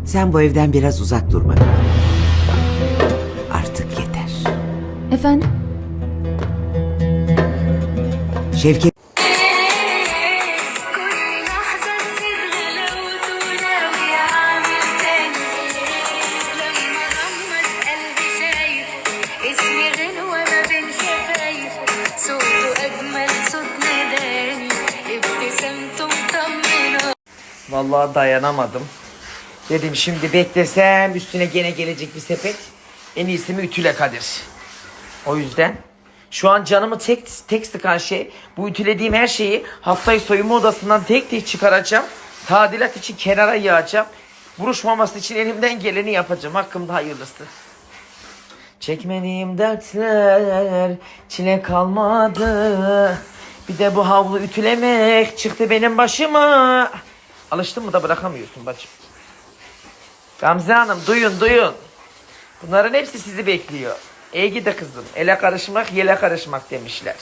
Sen bu evden biraz uzak dur bakalım. Artık yeter. Efendim? Şevket كل لحظة تزيد غلاوته ناوي أعمل تاني لما غمض قلبي شايفه اسمي غنوة ما بين شفايفه صوته أجمل صوت ناداني ابتسامته مطمنة. Vallahi dayanamadım. Dedim şimdi beklesem üstüne gene gelecek bir sepet. En iyisi mi ütüle Kadir. O yüzden şu an canımı tek sıkan şey bu ütülediğim her şeyi haftayı soyunma odasından tek tek çıkaracağım. Tadilat için kenara yığacağım. Buruşmaması için elimden geleni yapacağım. Hakkımda hayırlısı. Çekmediğim dertler çile kalmadı. Bir de bu havlu ütülemek çıktı benim başıma. Alıştın mı da bırakamıyorsun bacım. Gamze Hanım duyun. Bunların hepsi sizi bekliyor. İyi gidi kızım. Ele karışmak yele karışmak demişler.